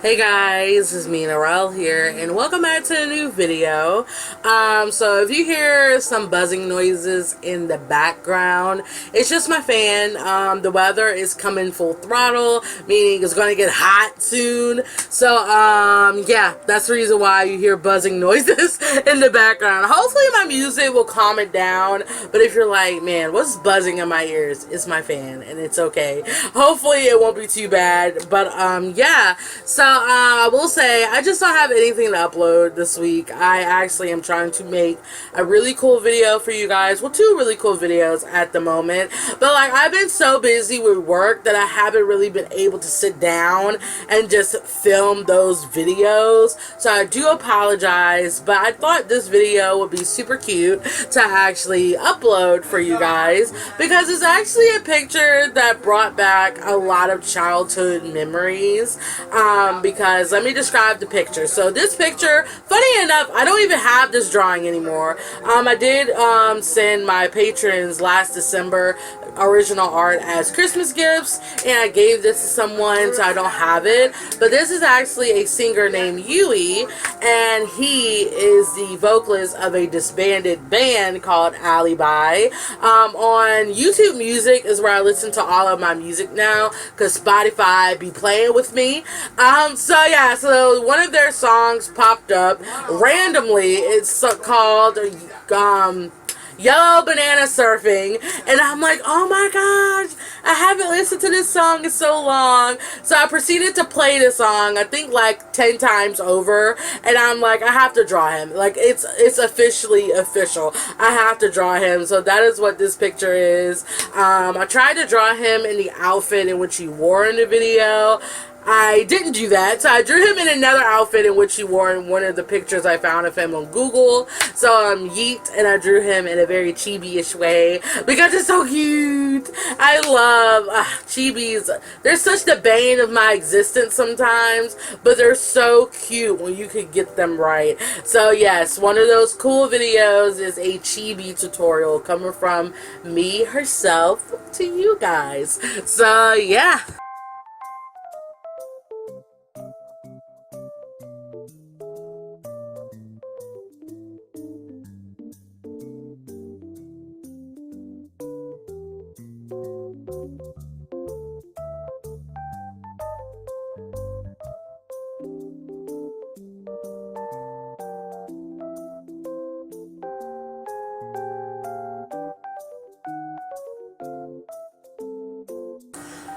Hey guys, it's me Narelle here, and welcome back to a new video. So if you hear some buzzing noises in the background, it's just my fan. The weather is coming full throttle, meaning it's going to get hot soon. So yeah, that's the reason why you hear buzzing noises in the background. Hopefully my music will calm it down, but if you're like, man, what's buzzing in my ears? It's my fan, and it's okay. Hopefully it won't be too bad, but yeah. So I will say I just don't have anything to upload this week. I actually am trying to make a really cool video for you guys. Well, two really cool videos at the moment. But like, I've been so busy with work that I haven't really been able to sit down and just film those videos. So I do apologize, but I thought this video would be super cute to actually upload for you guys because it's actually a picture that brought back a lot of childhood memories. Because let me describe the picture. So this picture, funny enough, I don't even have this drawing anymore. I did send my patrons last December original art as Christmas gifts, and I gave this to someone, so I don't have it. But this is actually a singer named Yui, and he is the vocalist of a disbanded band called Alibi. On YouTube Music is where I listen to all of my music now, because Spotify be playing with me. So yeah, so one of their songs popped up randomly. It's called Yellow Banana Surfing, and I'm like, oh my gosh, I haven't listened to this song in so long. So I proceeded to play the song, I think like 10 times over, and I'm like, I have to draw him. Like, it's officially official. I have to draw him. So that is what this picture is. I tried to draw him in the outfit in which he wore in the video. I didn't do that, so I drew him in another outfit in which he wore in one of the pictures I found of him on Google. So yeet, and I drew him in a very chibi-ish way because it's so cute. I love chibis. They're such the bane of my existence sometimes, but they're so cute when you could get them right. So yes, one of those cool videos is a chibi tutorial coming from me herself to you guys. So yeah.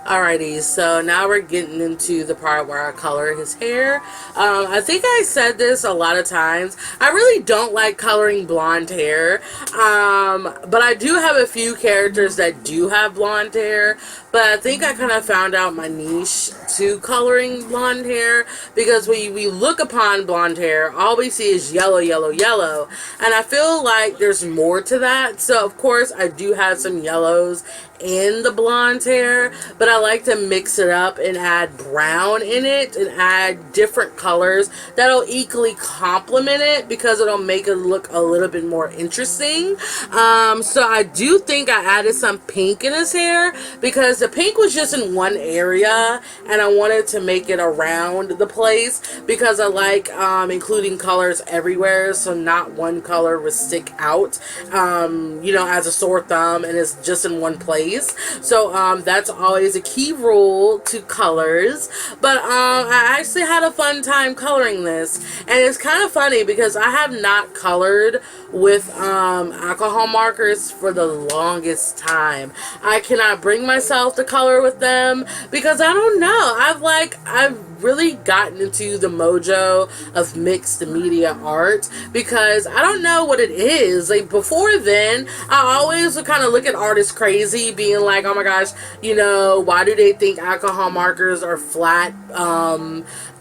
Alrighty, so now we're getting into the part where I color his hair. I think I said this a lot of times. I really don't like coloring blonde hair, but I do have a few characters that do have blonde hair. But I think I kind of found out my niche to coloring blonde hair, because when we look upon blonde hair, all we see is yellow, yellow, yellow. And I feel like there's more to that. So of course I do have some yellows in the blonde hair, but I like to mix it up and add brown in it and add different colors that'll equally complement it, because it'll make it look a little bit more interesting. So I do think I added some pink in his hair, because the pink was just in one area and I wanted to make it around the place, because I like including colors everywhere, so not one color would stick out as a sore thumb and it's just in one place. So that's always a key rule to colors. But I actually had a fun time coloring this, and it's kind of funny because I have not colored with alcohol markers for the longest time. I cannot bring myself to color with them because I don't know, I've really gotten into the mojo of mixed media art, because I don't know what it is. Like, before then, I always would kind of look at artists crazy, being like, oh my gosh, why do they think alcohol markers are flat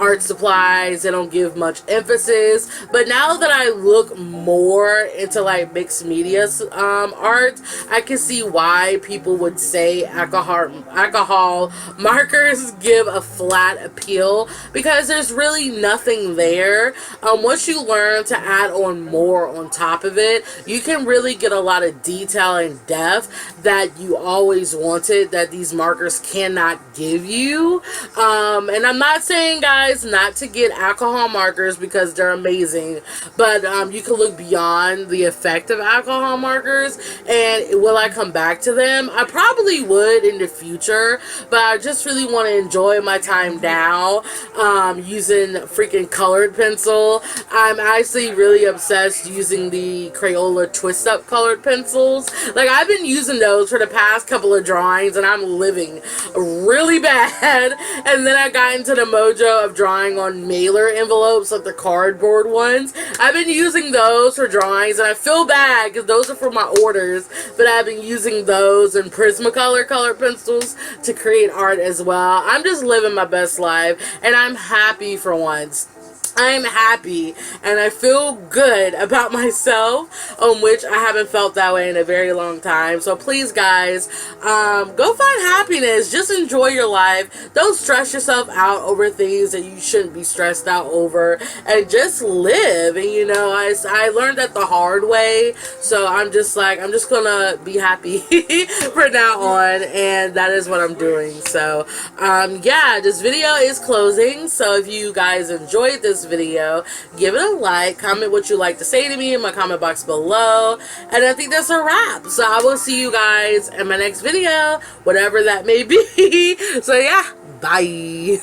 art supplies? They don't give much emphasis. But now that I look more into like mixed media art, I can see why people would say alcohol markers give a flat appeal, because there's really nothing there. Once you learn to add on more on top of it, you can really get a lot of detail and depth that you always wanted, that these markers just cannot give you. And I'm not saying, guys, not to get alcohol markers because they're amazing, but you can look beyond the effect of alcohol markers. And will I come back to them? I probably would in the future, but I just really want to enjoy my time now, using freaking colored pencil. I'm actually really obsessed using the Crayola twist up colored pencils. Like, I've been using those for the past couple of drawings, and I'm living really bad. And then I got into the mojo of drawing on mailer envelopes, like the cardboard ones. I've been using those for drawings, and I feel bad because those are for my orders, but I've been using those and Prismacolor colored pencils to create art as well. I'm just living my best life, and I'm happy for once. I'm happy and I feel good about myself, on which I haven't felt that way in a very long time. So please, guys, go find happiness. Just enjoy your life. Don't stress yourself out over things that you shouldn't be stressed out over, and just live. And I learned that the hard way, so I'm just gonna be happy from now on, and that is what I'm doing. So yeah, this video is closing. So if you guys enjoyed this video, give it a like, comment what you like to say to me in my comment box below, and I think that's a wrap. So I will see you guys in my next video, whatever that may be. So yeah, bye.